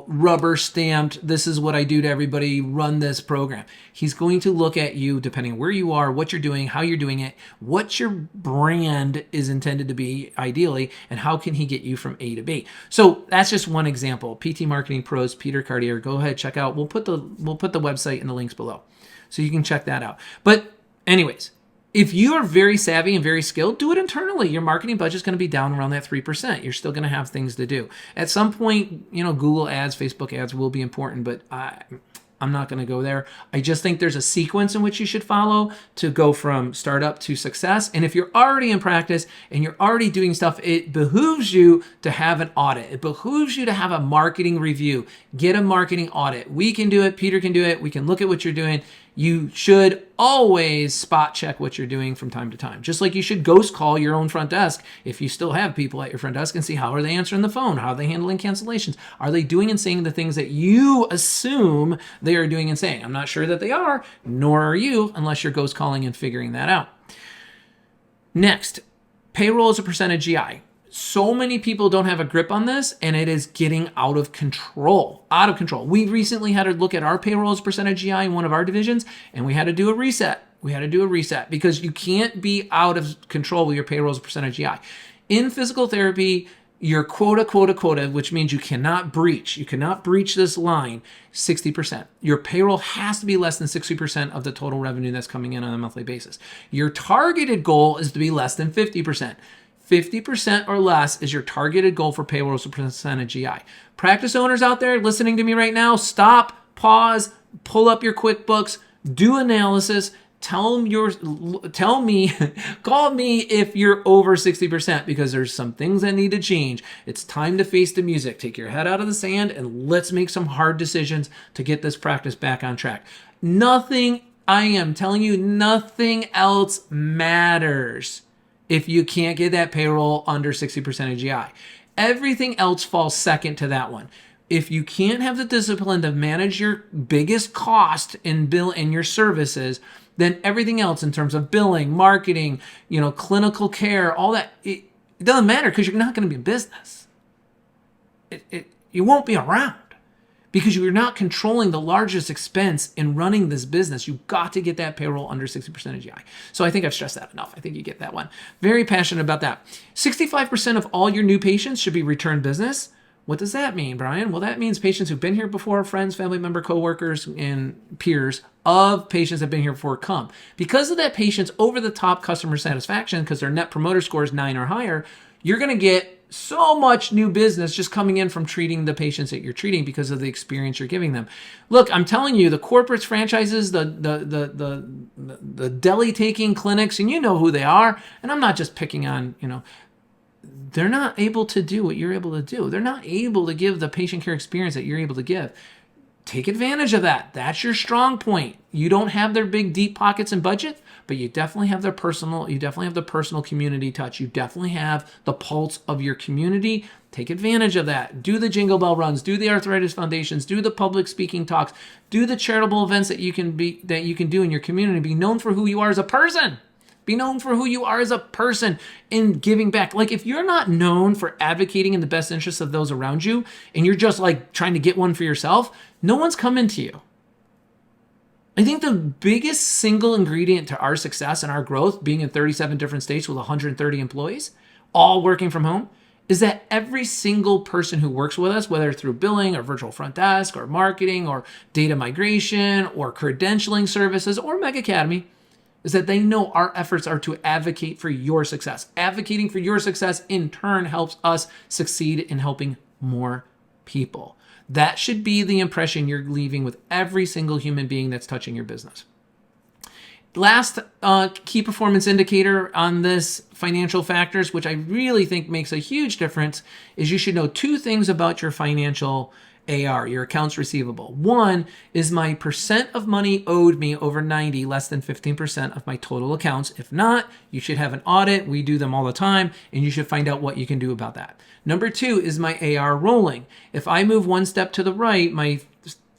S1: rubber stamped, this is what I do to everybody, run this program. He's going to look at you depending on where you are, what you're doing, how you're doing it, what your brand is intended to be ideally, and how can he get you from A to B. So that's just one example. PT Marketing Pros, Peter Cartier, go ahead, check out. We'll put the website in the links below so you can check that out. But anyways, if you are very savvy and very skilled, do it internally. Your marketing budget is going to be down around that 3%. You're still going to have things to do. At some point, Google ads, Facebook ads will be important, but I'm not going to go there. I just think there's a sequence in which you should follow to go from startup to success. And if you're already in practice and you're already doing stuff, it behooves you to have an audit. It behooves you to have a marketing review. Get a marketing audit. We can do it. Peter can do it. We can look at what you're doing. You should always spot check what you're doing from time to time. Just like you should ghost call your own front desk if you still have people at your front desk and see how are they answering the phone, how are they handling cancellations, are they doing and saying the things that you assume they are doing and saying. I'm not sure that they are, nor are you, unless you're ghost calling and figuring that out. Next, payroll as a percentage GI. So many people don't have a grip on this, and it is getting out of control. We recently had to look at our payroll as a percentage GI in one of our divisions, and we had to do a reset. Because you can't be out of control with your payroll as a percentage GI. In physical therapy, your quota, which means you cannot breach this line, 60%. Your payroll has to be less than 60% of the total revenue that's coming in on a monthly basis. Your targeted goal is to be less than 50%. 50% or less is your targeted goal for payroll as a percent of GI. Practice owners out there listening to me right now, stop, pause, pull up your QuickBooks, do analysis. Tell me, call me if you're over 60%, because there's some things that need to change. It's time to face the music. Take your head out of the sand and let's make some hard decisions to get this practice back on track. I am telling you, nothing else matters if you can't get that payroll under 60% of GI. Everything else falls second to that one. If you can't have the discipline to manage your biggest cost in your services, then everything else in terms of billing, marketing, clinical care, all that, it doesn't matter, because you're not going to be in business. You won't be around because you're not controlling the largest expense in running this business. You've got to get that payroll under 60% of GI. So I think I've stressed that enough. I think you get that one. Very passionate about that. 65% of all your new patients should be return business. What does that mean, Brian? Well, that means patients who've been here before, friends, family member, coworkers, and peers of patients that have been here before come. Because of that patient's over-the-top customer satisfaction, because their net promoter score is 9 or higher, you're going to get so much new business just coming in from treating the patients that you're treating because of the experience you're giving them. Look, I'm telling you, the corporates, franchises, the deli-taking clinics, and you know who they are, and I'm not just picking on, they're not able to do what you're able to do. They're not able to give the patient care experience that you're able to give. Take advantage of that. That's your strong point. You don't have their big deep pockets and budget, but you definitely have the personal community touch. You definitely have the pulse of your community. Take advantage of that. Do the jingle bell runs, do the arthritis foundations, do the public speaking talks, do the charitable events that you can do in your community. Be known for who you are as a person. Be known for who you are as a person in giving back. Like, if you're not known for advocating in the best interests of those around you, and you're just like trying to get one for yourself, no one's coming to you. I think the biggest single ingredient to our success and our growth, being in 37 different states with 130 employees, all working from home, is that every single person who works with us, whether through billing or virtual front desk or marketing or data migration or credentialing services or Meg Academy, is that they know our efforts are to advocate for your success. Advocating for your success in turn helps us succeed in helping more people. That should be the impression you're leaving with every single human being that's touching your business. Last key performance indicator on this financial factors, which I really think makes a huge difference, is you should know two things about your financial AR, your accounts receivable. One is my percent of money owed me over 90, less than 15% of my total accounts. If not, you should have an audit. We do them all the time, and you should find out what you can do about that. Number two is my AR rolling. If I move one step to the right, my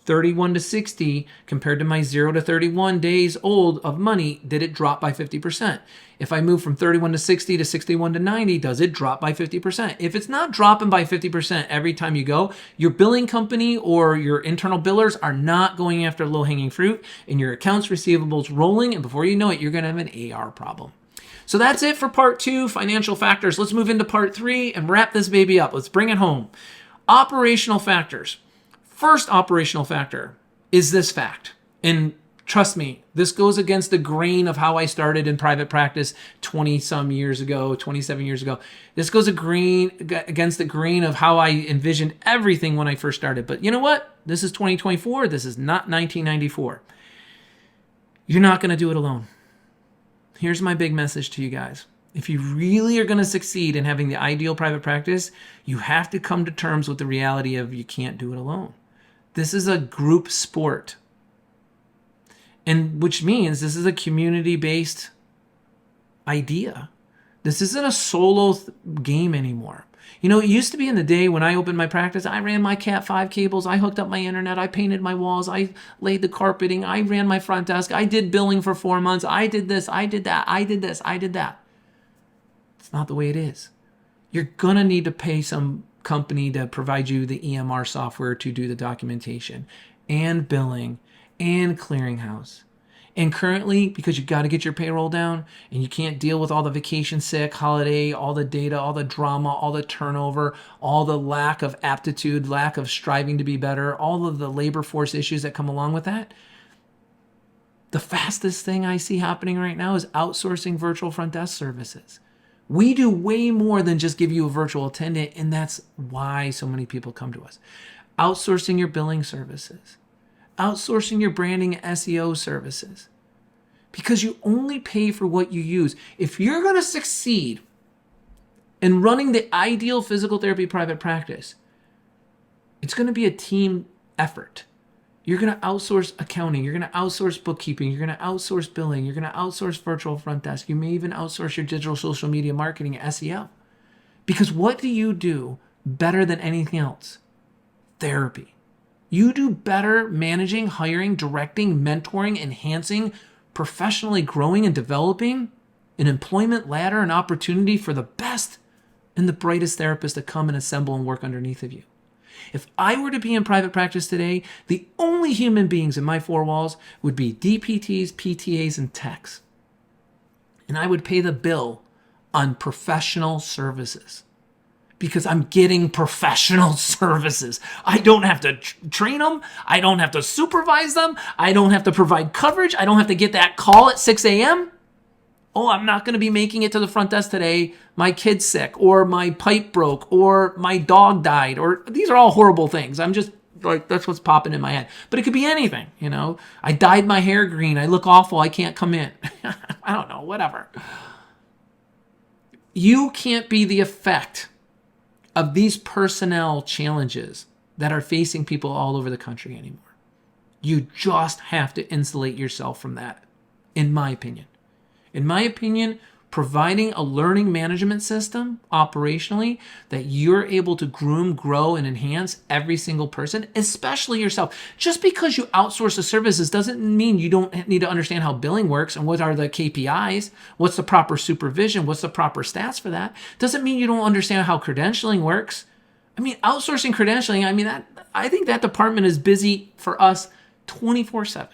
S1: 31 to 60 compared to my 0 to 31 days old of money, did it drop by 50%? If I move from 31 to 60 to 61 to 90, does it drop by 50%? If it's not dropping by 50% every time you go, your billing company or your internal billers are not going after low-hanging fruit, and your accounts receivables rolling, and before you know it, you're going to have an AR problem. So that's it for part 2, financial factors. Let's move into part 3 and wrap this baby up. Let's bring it home. Operational factors. First operational factor is this fact. And trust me, this goes against the grain of how I started in private practice 27 years ago. This goes against the grain of how I envisioned everything when I first started. But you know what? This is 2024. This is not 1994. You're not going to do it alone. Here's my big message to you guys. If you really are going to succeed in having the ideal private practice, you have to come to terms with the reality of you can't do it alone. This is a group sport, and which means this is a community-based idea. This isn't a solo game anymore. You know, it used to be in the day when I opened my practice, I ran my Cat 5 cables, I hooked up my internet, I painted my walls, I laid the carpeting, I ran my front desk, I did billing for 4 months, I did this, I did that, I did this, I did that. It's not the way it is. You're going to need to pay some company to provide you the EMR software to do the documentation and billing and clearinghouse. And currently, because you got to get your payroll down and you can't deal with all the vacation sick, holiday, all the data, all the drama, all the turnover, all the lack of aptitude, lack of striving to be better, all of the labor force issues that come along with that, the fastest thing I see happening right now is outsourcing virtual front desk services. We do way more than just give you a virtual attendant, and that's why so many people come to us. Outsourcing your billing services, outsourcing your branding SEO services, because you only pay for what you use. If you're going to succeed in running the ideal physical therapy private practice, it's going to be a team effort. You're going to outsource accounting. You're going to outsource bookkeeping. You're going to outsource billing. You're going to outsource virtual front desk. You may even outsource your digital social media marketing, SEO. Because what do you do better than anything else? Therapy. You do better managing, hiring, directing, mentoring, enhancing, professionally growing and developing an employment ladder and opportunity for the best and the brightest therapists to come and assemble and work underneath of you. If I were to be in private practice today, the only human beings in my four walls would be DPTs, PTAs, and techs. And I would pay the bill on professional services because I'm getting professional services. I don't have to train them. I don't have to supervise them. I don't have to provide coverage. I don't have to get that call at 6 a.m. Oh, I'm not going to be making it to the front desk today. My kid's sick, or my pipe broke, or my dog died, or these are all horrible things. I'm just like, that's what's popping in my head. But it could be anything, you know. I dyed my hair green. I look awful. I can't come in. I don't know, whatever. You can't be the effect of these personnel challenges that are facing people all over the country anymore. You just have to insulate yourself from that, in my opinion. In my opinion, providing a learning management system operationally that you're able to groom, grow, and enhance every single person, especially yourself. Just because you outsource the services doesn't mean you don't need to understand how billing works and what are the KPIs, what's the proper supervision, what's the proper stats for that. Doesn't mean you don't understand how credentialing works. I mean, outsourcing credentialing, I think that department is busy for us 24/7.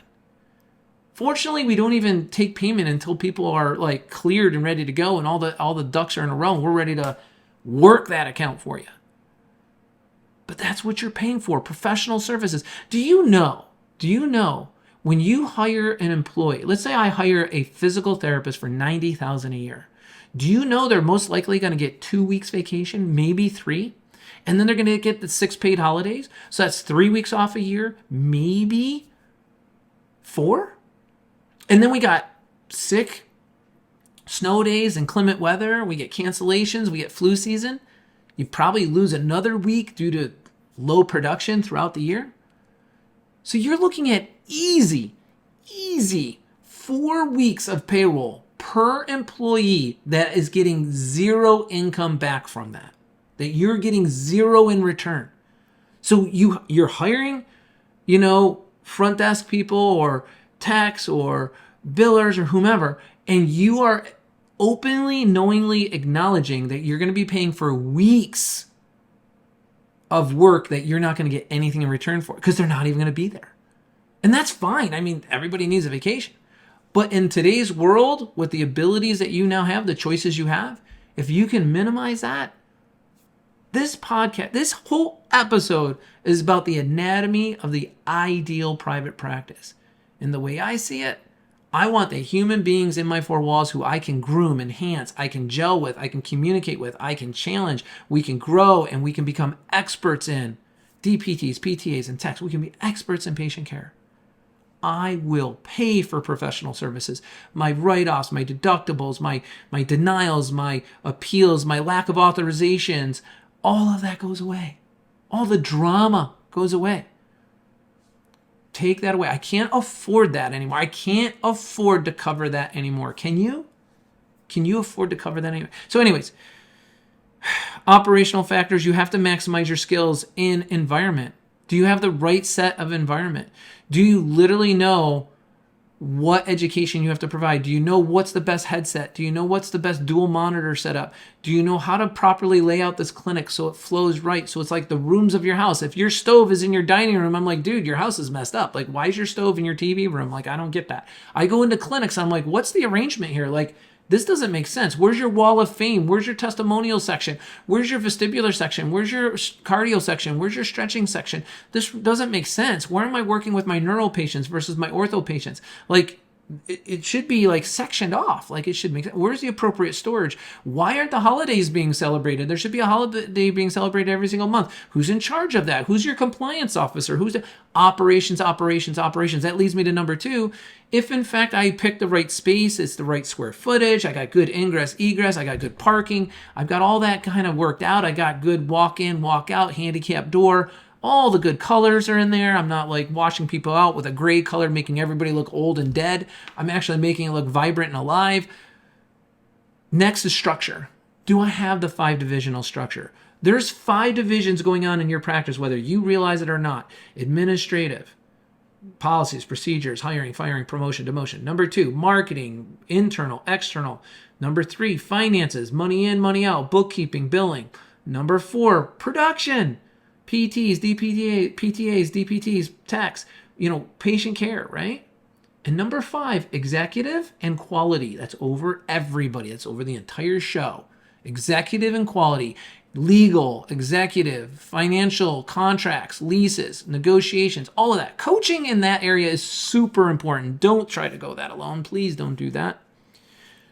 S1: Fortunately, we don't even take payment until people are like cleared and ready to go and all the ducks are in a row and we're ready to work that account for you. But that's what you're paying for, professional services. Do you know when you hire an employee, let's say I hire a physical therapist for $90,000 a year. Do you know they're most likely going to get 2 weeks vacation, maybe 3? And then they're going to get the 6 paid holidays. So that's 3 weeks off a year, maybe 4? And then we got sick, snow days, inclement weather. We get cancellations. We get flu season. You probably lose another week due to low production throughout the year. So you're looking at easy 4 weeks of payroll per employee that is getting zero income back from that you're getting zero in return. So you're hiring, front desk people or techs or billers or whomever, and you are openly, knowingly acknowledging that you're going to be paying for weeks of work that you're not going to get anything in return for because they're not even going to be there. And that's fine. I mean, everybody needs a vacation. But in today's world, with the abilities that you now have, the choices you have, if you can minimize that, this podcast, this whole episode is about the anatomy of the ideal private practice. And the way I see it, I want the human beings in my four walls who I can groom, enhance, I can gel with, I can communicate with, I can challenge, we can grow, and we can become experts in DPTs, PTAs, and techs. We can be experts in patient care. I will pay for professional services. My write-offs, my deductibles, my denials, my appeals, my lack of authorizations, all of that goes away. All the drama goes away. Take that away. I can't afford that anymore. I can't afford to cover that anymore. Can you? Can you afford to cover that anymore? So anyways, operational factors, you have to maximize your skills in environment. Do you have the right set of environment? Do you literally know what education you have to provide? Do you know what's the best headset? Do you know what's the best dual monitor setup? Do you know how to properly lay out this clinic so it flows right? So it's like the rooms of your house. If your stove is in your dining room, I'm like, dude, your house is messed up. Like, why is your stove in your TV room? Like, I don't get that. I go into clinics, I'm like, what's the arrangement here? Like, this doesn't make sense. Where's your wall of fame? Where's your testimonial section? Where's your vestibular section? Where's your cardio section? Where's your stretching section? This doesn't make sense. Where am I working with my neural patients versus my ortho patients? Like, it should be like sectioned off. Like, it should make sense. Where's the appropriate storage? Why aren't the holidays being celebrated? There should be a holiday being celebrated every single month. Who's in charge of that? Who's your compliance officer? Who's the operations? That leads me to number 2. If in fact I pick the right space, it's the right square footage, I got good ingress, egress, I got good parking, I've got all that kind of worked out, I got good walk in, walk out, handicap door, all the good colors are in there. I'm not like washing people out with a gray color, making everybody look old and dead. I'm actually making it look vibrant and alive. Next is structure. Do I have the 5 divisional structure? There's 5 divisions going on in your practice, whether you realize it or not. Administrative, policies, procedures, hiring, firing, promotion, demotion. Number 2, marketing, internal, external. Number 3, finances, money in, money out, bookkeeping, billing. Number 4, production, PTs, PTAs, DPTs, tax, patient care, right? And number 5, executive and quality. That's over everybody. That's over the entire show. Executive and quality. Legal, executive, financial, contracts, leases, negotiations, all of that. Coaching in that area is super important. Don't try to go that alone. Please don't do that.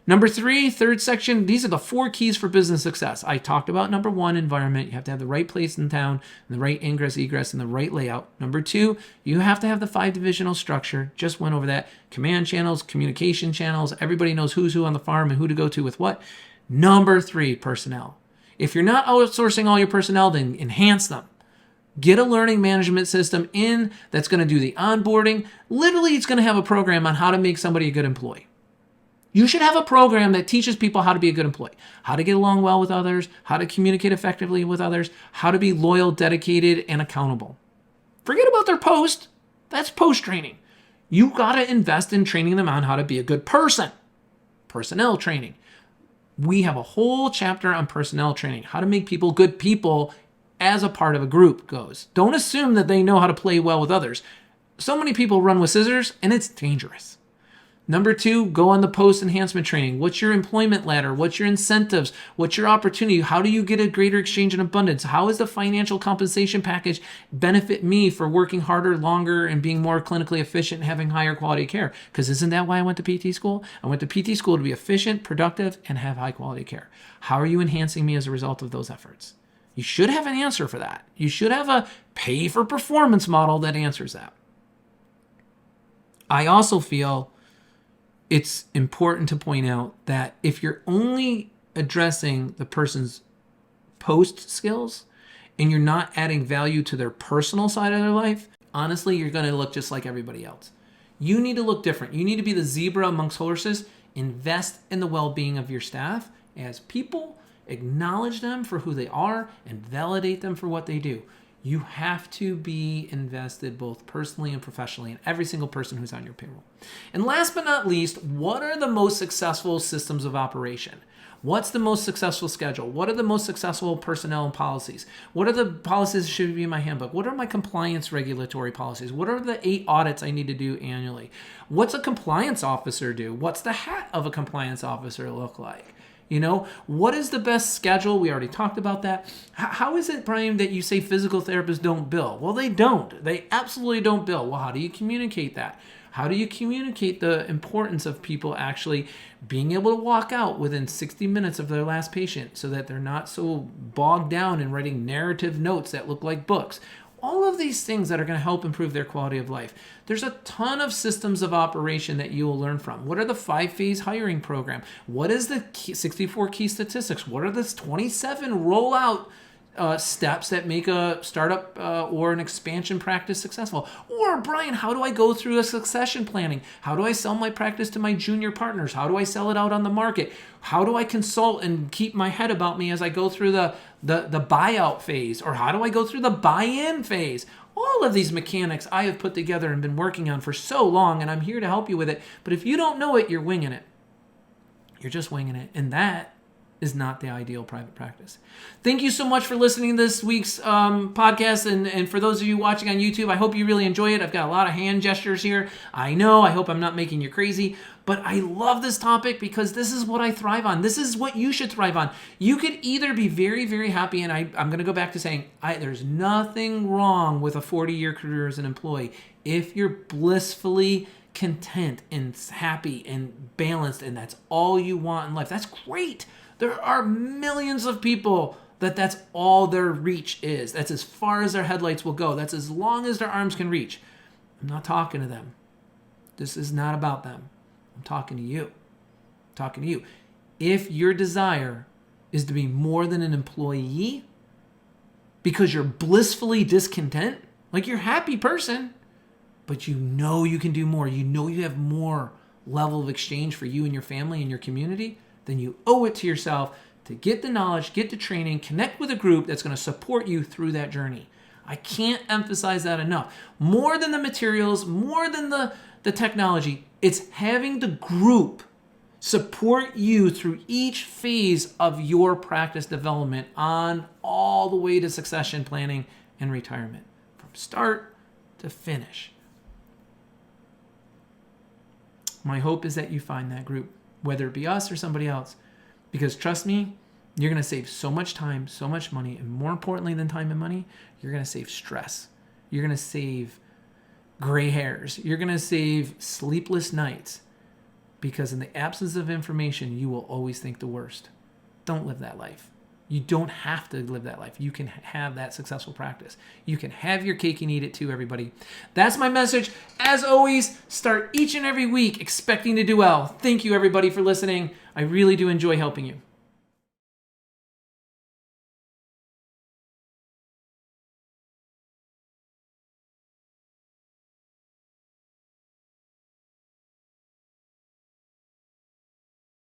S1: Number 3, third section, these are the 4 keys for business success. I talked about number 1, environment. You have to have the right place in town, and the right ingress, egress, and the right layout. Number 2, you have to have the 5 divisional structure. Just went over that. Command channels, communication channels. Everybody knows who's who on the farm and who to go to with what. Number 3, personnel. If you're not outsourcing all your personnel, then enhance them. Get a learning management system in that's going to do the onboarding. Literally, it's going to have a program on how to make somebody a good employee. You should have a program that teaches people how to be a good employee, how to get along well with others, how to communicate effectively with others, how to be loyal, dedicated, and accountable. Forget about their post. That's post training. You got to invest in training them on how to be a good person. Personnel training. We have a whole chapter on personnel training, how to make people good people as a part of a group goes. Don't assume that they know how to play well with others. So many people run with scissors, and it's dangerous. Number 2, go on the post enhancement training. What's your employment ladder? What's your incentives? What's your opportunity? How do you get a greater exchange and abundance? How is the financial compensation package benefit me for working harder, longer, and being more clinically efficient and having higher quality care? Because isn't that why I went to PT school? I went to PT school to be efficient, productive, and have high quality care. How are you enhancing me as a result of those efforts? You should have an answer for that. You should have a pay for performance model that answers that. I also feel it's important to point out that if you're only addressing the person's post skills and you're not adding value to their personal side of their life, honestly, you're going to look just like everybody else. You need to look different. You need to be the zebra amongst horses. Invest in the well-being of your staff as people, acknowledge them for who they are, and validate them for what they do. You have to be invested both personally and professionally in every single person who's on your payroll. And last but not least, what are the most successful systems of operation? What's the most successful schedule? What are the most successful personnel and policies? What are the policies that should be in my handbook? What are my compliance regulatory policies? What are the 8 audits I need to do annually? What's a compliance officer do? What's the hat of a compliance officer look like? What is the best schedule? We already talked about that. How is it, Brian, that you say physical therapists don't bill? Well, they don't. They absolutely don't bill. Well, how do you communicate that? How do you communicate the importance of people actually being able to walk out within 60 minutes of their last patient so that they're not so bogged down in writing narrative notes that look like books? All of these things that are going to help improve their quality of life. There's a ton of systems of operation that you will learn from. What are the 5-phase hiring program? What is the 64 key statistics? What are the 27 rollout steps that make a startup or an expansion practice successful? Or, Brian, how do I go through a succession planning? How do I sell my practice to my junior partners? How do I sell it out on the market? How do I consult and keep my head about me as I go through the buyout phase? Or how do I go through the buy-in phase? All of these mechanics I have put together and been working on for so long, and I'm here to help you with it. But if you don't know it, you're winging it. You're just winging it. And that is not the ideal private practice. Thank you so much for listening to this week's podcast. And for those of you watching on YouTube, I hope you really enjoy it. I've got a lot of hand gestures here. I know. I hope I'm not making you crazy. But I love this topic because this is what I thrive on. This is what you should thrive on. You could either be very, very happy, and I'm going to go back to saying there's nothing wrong with a 40-year career as an employee if you're blissfully content and happy and balanced, and that's all you want in life. That's great. There are millions of people that's all their reach is. That's as far as their headlights will go. That's as long as their arms can reach. I'm not talking to them. This is not about them. I'm talking to you. I'm talking to you. If your desire is to be more than an employee because you're blissfully discontent, like you're a happy person, but you know you can do more, you know you have more level of exchange for you and your family and your community, then you owe it to yourself to get the knowledge, get the training, connect with a group that's going to support you through that journey. I can't emphasize that enough. More than the materials, more than the technology, it's having the group support you through each phase of your practice development on all the way to succession planning and retirement, from start to finish. My hope is that you find that group, whether it be us or somebody else, because trust me, you're going to save so much time, so much money, and more importantly than time and money, you're going to save stress. You're going to save gray hairs. You're going to save sleepless nights, because in the absence of information, you will always think the worst. Don't live that life. You don't have to live that life. You can have that successful practice. You can have your cake and eat it too, everybody. That's my message. As always, start each and every week expecting to do well. Thank you, everybody, for listening. I really do enjoy helping you.